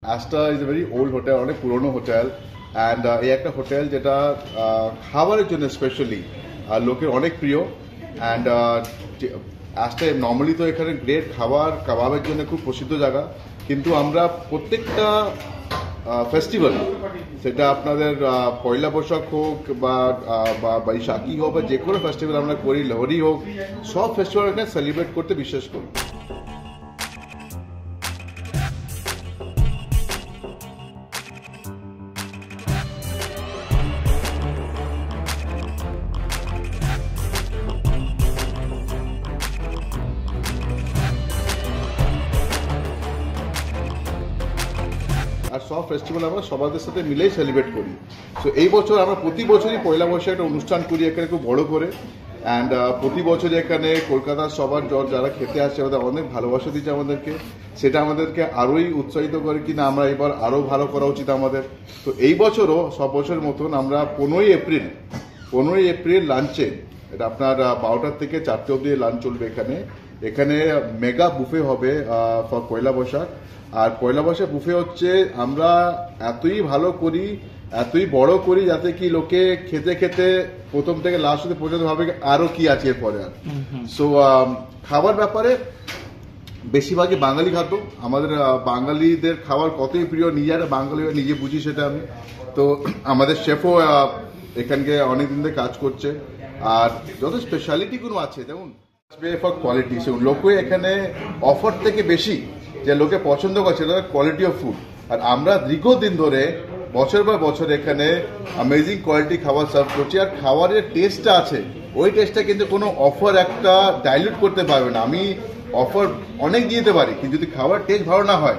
Astra is a very old hotel, অনেক পুরনো hotel. And এই একটা হোটেল যেটা খাবারের জন্য স্পেশালি লোকের অনেক প্রিয়। অ্যান্ড অ্যাস্টা নর্মালি তো এখানে গ্রেট খাবার কাবাবের জন্য খুব প্রসিদ্ধ জায়গা, কিন্তু আমরা প্রত্যেকটা ফেস্টিভ্যাল, সেটা আপনাদের পয়লা বৈশাখ হোক বা বৈশাখী হোক বা যে কোনো ফেস্টিভ্যাল আমরা করি, লোহরি হোক, সব ফেস্টিভ্যাল এখানে সেলিব্রেট করতে বিশ্বাস করি। আর সব ফেস্টিভ্যাল আমরা সবাদের সাথে মিলেই সেলিব্রেট করি। সো এই বছর আমরা প্রতি বছরই পয়লা বৈশাখ একটা অনুষ্ঠান করি এখানে খুব বড় করে। অ্যান্ড প্রতি বছরই এখানে কলকাতার সবার যারা খেতে আসছে আমাদের অনেক ভালোবাসা দিচ্ছে আমাদেরকে, সেটা আমাদেরকে আরোই উৎসাহিত করে কিনা আমরা এবার আরও ভালো করা উচিত আমাদের। তো এই বছরও সব বছরের মতন আমরা 15ই এপ্রিল লাঞ্চে, এটা আপনার 12টা থেকে 4টে অবধি লাঞ্চ চলবে এখানে মেগা বুফে হবে ফর পয়লা বৈশাখ। আর পয়লা বৈশাখ বুফে হচ্ছে আমরা এতই ভালো করি, এতই বড় করি, যাতে কি লোকে খেতে খেতে প্রথম থেকে লাস্ট অব্দি পর্যন্ত ভাবে আরো কি আছে এরপরে। আর সো খাবার ব্যাপারে বেশিরভাগই বাঙালি খাদ্য। আমাদের বাঙালিদের খাবার কতই প্রিয়, নিজেরা বাঙালি নিজে বুঝি সেটা আমি। তো আমাদের শেফও এখানকে অনেকদিন ধরে কাজ করছে। আর যত স্পেশালিটিগুলো আছে যেমন ফর কোয়ালিটি, সেগুলো লোকে এখানে অফার থেকে বেশি যে লোকে পছন্দ করছে সেটা কোয়ালিটি অফ ফুড। আর আমরা দীর্ঘদিন ধরে বছর পর বছর এখানে অ্যামেজিং কোয়ালিটি খাবার সার্ভ করছি। আর খাবারের টেস্টটা আছে, ওই টেস্টটা কিন্তু কোনো অফার একটা ডাইলিউট করতে পারবে না। আমি অফার অনেক দিতে পারি, কিন্তু যদি খাবার টেস্ট ভালো না হয়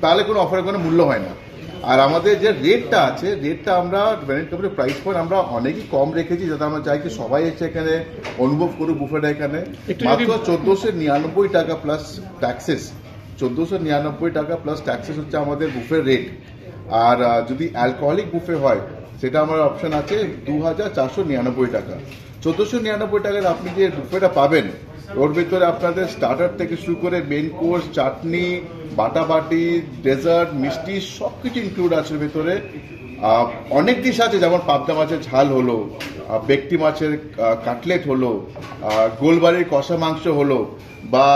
তাহলে কোনো অফারের কোনো মূল্য হয় না। আর আমাদের যে রেটটা আছে, রেটটা আমরা প্রাইস পয়েন্ট আমরা অনেকই কম রেখেছি, যাতে আমরা চাই কি সবাই এসে এখানে অনুভব করুক বুফেটা। এখানে মাত্র 1499 টাকা প্লাস ট্যাক্সেস, 1499 টাকা প্লাস ট্যাক্সেস হচ্ছে আমাদের বুফের রেট। আর যদি অ্যালকোহলিক বুফে হয় সেটা আমার অপশন আছে 2499 টাকা। 1499 টাকার আপনি যে বুফেটা পাবেন, ওর ভিতরে আপনাদের স্টার্টার থেকে শুরু করে মেন কোর্স, চাটনি, বাটাবাটি, ডেজার্ট, মিষ্টি সবকিছু ইনক্লুড আছে ভিতরে। অনেক ডিশ আছে, যেমন পাবদা মাছের ঝাল হলো, বেকটি মাছের কাটলেট হলো, গোলবাড়ির কষা মাংস হলো, বা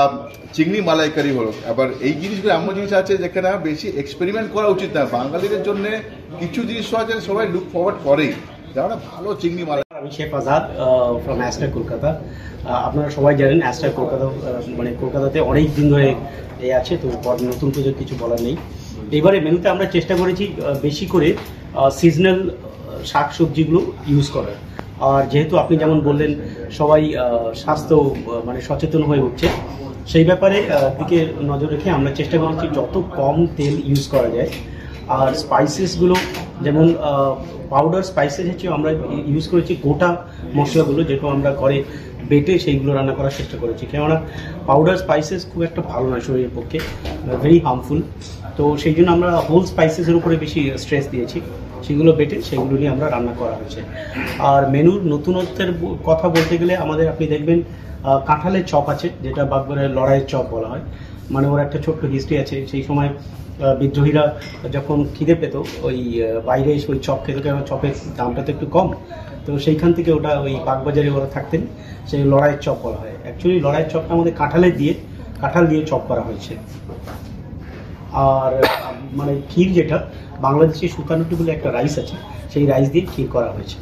চিংড়ি মালাইকারি হলো। আবার এই জিনিসগুলো এমন জিনিস আছে যেখানে বেশি এক্সপেরিমেন্ট করা উচিত না। বাঙালিদের জন্য কিছু জিনিস আছে সবাই লুক ফরওয়ার্ড করেই, যেমন ভালো চিংড়ি মালাই। আমি chef Azad from Astra Kolkata. আপনারা সবাই জানেন অ্যাস্টা কলকাতা মানে কলকাতাতে অনেক দিন ধরে আছে, তো নতুন করে কিছু বলার নেই। এবারে মেনুতে আমরা চেষ্টা করেছি বেশি করে সিজনাল শাক সবজিগুলো ইউজ করার। আর যেহেতু আপনি যেমন বললেন সবাই স্বাস্থ্য মানে সচেতন হয়ে উঠছে, সেই ব্যাপারে দিকে নজর রেখে আমরা চেষ্টা করেছি যত কম তেল ইউজ করা যায়। আর স্পাইসেসগুলো যেমন পাউডার স্পাইসেস হচ্ছে আমরা ইউজ করেছি গোটা মশলাগুলো, যেরকম আমরা ঘরে বেটে সেইগুলো রান্না করার চেষ্টা করেছি। কেননা পাউডার স্পাইসেস খুব একটা ভালো নয় শরীরের পক্ষে, ভেরি হার্মফুল। তো সেই জন্য আমরা হোল স্পাইসেসের উপরে বেশি স্ট্রেস দিয়েছি, সেগুলো বেটে সেগুলো নিয়ে আমরা রান্না করা হয়েছে। আর মেনুর নতুনত্বের কথা বলতে গেলে আমাদের আপনি দেখবেন কাঁঠালের চপ আছে, যেটা বাগবাড়ের লড়াইয়ের চপ বলা হয়। মানে ওর একটা ছোট্ট হিস্ট্রি আছে। সেই সময় বিদ্রোহীরা যখন খিদে পেত ওই বাইরে এসে ওই চপ খেতে, কারণ চপের দামটা তো একটু কম, তো সেইখান থেকে ওটা ওই বাগবাজারে ওরা থাকতেন, সেই লড়াইয়ের চপ বলা হয়। অ্যাকচুয়ালি লড়াইয়ের চপটা আমাদের কাঁঠাল দিয়ে চপ করা হয়েছে। আর মানে ক্ষীর, যেটা বাংলাদেশি সুতানুটি বলে একটা রাইস আছে, সেই রাইস দিয়ে ক্ষীর করা হয়েছে।